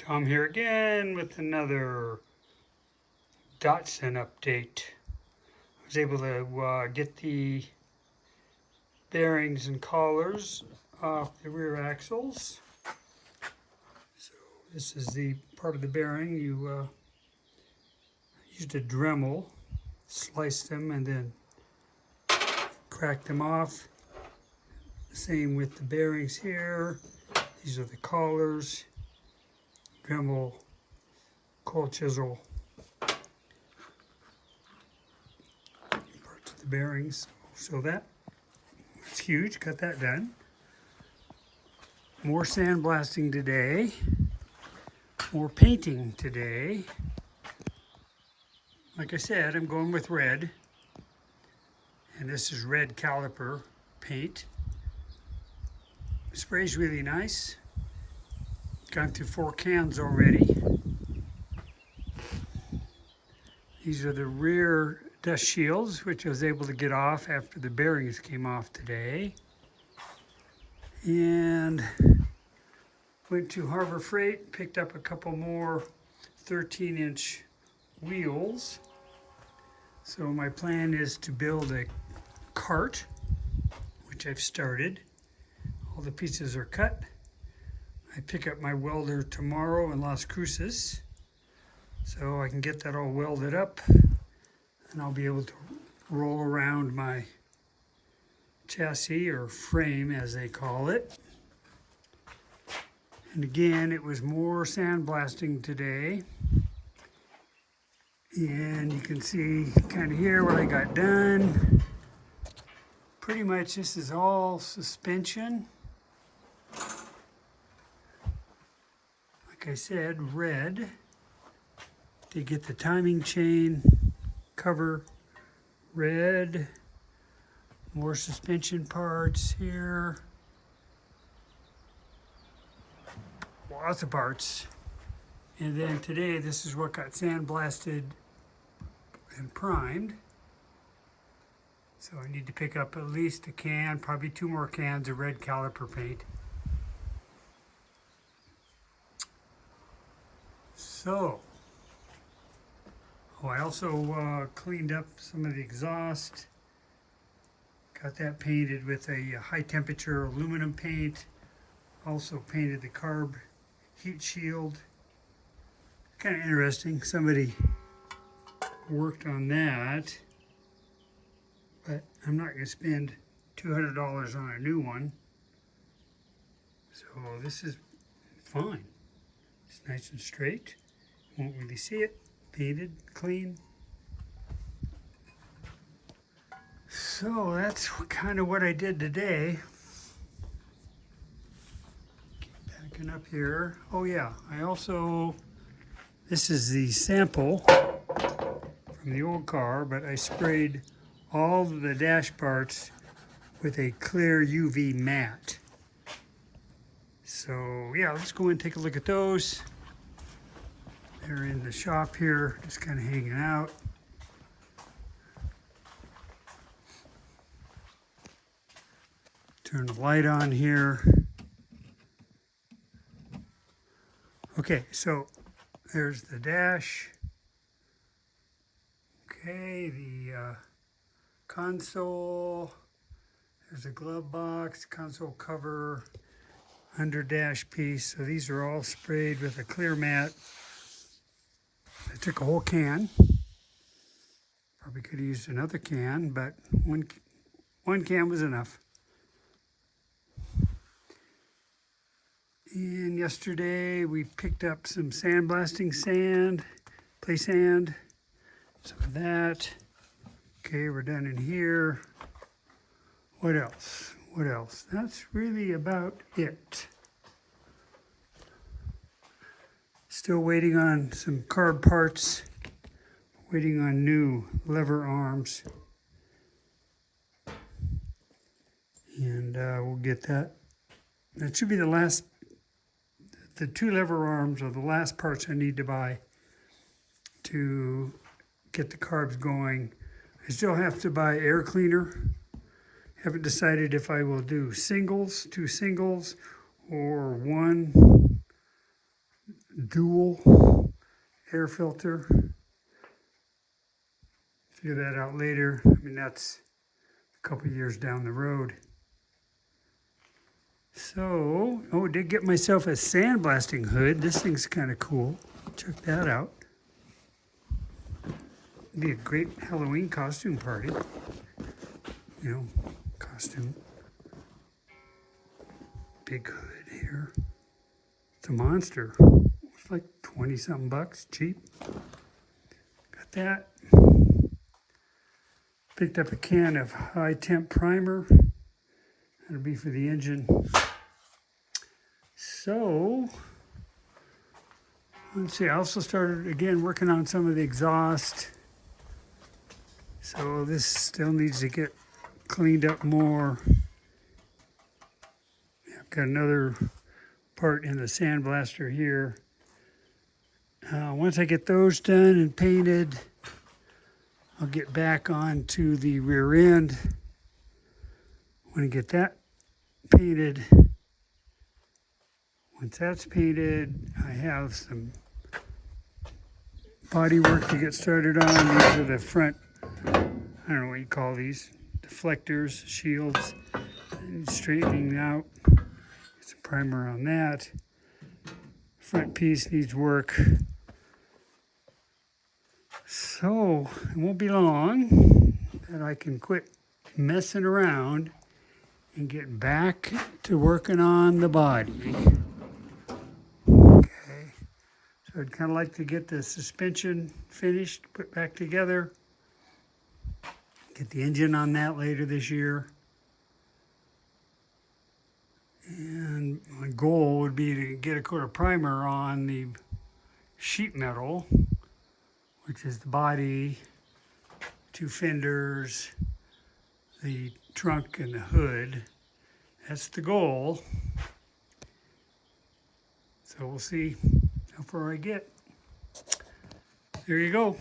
Tom here again with another Datsun update. I was able to get the bearings and collars off the rear axles. So this is the part of the bearing. You used a Dremel, sliced them and then cracked them off. Same with the bearings here. These are the collars. Dremel, cold chisel, parts of the bearings. So that's huge, got that done. More sandblasting today, more painting today. Like I said, I'm going with red, and this is red caliper paint. The spray's really nice. Gone through 4 cans already. These are the rear dust shields, which I was able to get off after the bearings came off today. And went to Harbor Freight, picked up a couple more 13-inch wheels. So my plan is to build a cart, which I've started. All the pieces are cut. I pick up my welder tomorrow in Las Cruces, so I can get that all welded up, and I'll be able to roll around my chassis, or frame as they call it. And again, it was more sandblasting today, and you can see kind of here what I got done. Pretty much this is all suspension. Like I said, red to get the timing chain cover, red, more suspension parts here, lots of parts. And then today, this is what got sandblasted and primed. So I need to pick up at least a can, probably 2 more cans of red caliper paint. So, I also cleaned up some of the exhaust. Got that painted with a high temperature aluminum paint. Also painted the carb heat shield. Kind of interesting. Somebody worked on that. But I'm not going to spend $200 on a new one. So this is fine. It's nice and straight. Won't really see it. Painted, clean. So that's kind of what I did today. Keep backing up here. Oh yeah, this is the sample from the old car, but I sprayed all of the dash parts with a clear UV matte. So yeah, let's go and take a look at those. They're in the shop here, just kind of hanging out. Turn the light on here. Okay, so there's the dash. Okay, the console. There's a glove box, console cover, under dash piece. So these are all sprayed with a clear matte. I took a whole can. Probably could have used another can, but one can was enough. And yesterday we picked up some sandblasting sand, play sand, some of that. Okay, we're done in here. What else? What else? That's really about it. Still waiting on some carb parts, waiting on new lever arms. And we'll get that. That should be the last, the 2 lever arms are the last parts I need to buy to get the carbs going. I still have to buy air cleaner. Haven't decided if I will do singles, 2 singles, or one dual air filter. Figure that out later. I mean, that's a couple years down the road. So, oh, I did get myself a sandblasting hood. This thing's kind of cool. Check that out. Be a great Halloween costume party. You know, costume. Big hood here. It's a monster. It's like 20 something bucks, cheap. Got that. Picked up a can of high temp primer. That'll be for the engine. So, let's see, I also started again working on some of the exhaust. So this still needs to get cleaned up more. I've got another part in the sandblaster here. Once I get those done and painted, I'll get back onto the rear end. When I get that painted, once that's painted, I have some body work to get started on. These are the front, I don't know what you call these, deflectors, shields, and straightening out. Get some primer on that. Front piece needs work. So it won't be long that I can quit messing around and get back to working on the body. Okay, so I'd kind of like to get the suspension finished, put back together, get the engine on that later this year. And my goal would be to get a coat of primer on the sheet metal, which is the body, two fenders, the trunk and the hood. That's the goal. So we'll see how far I get. There you go.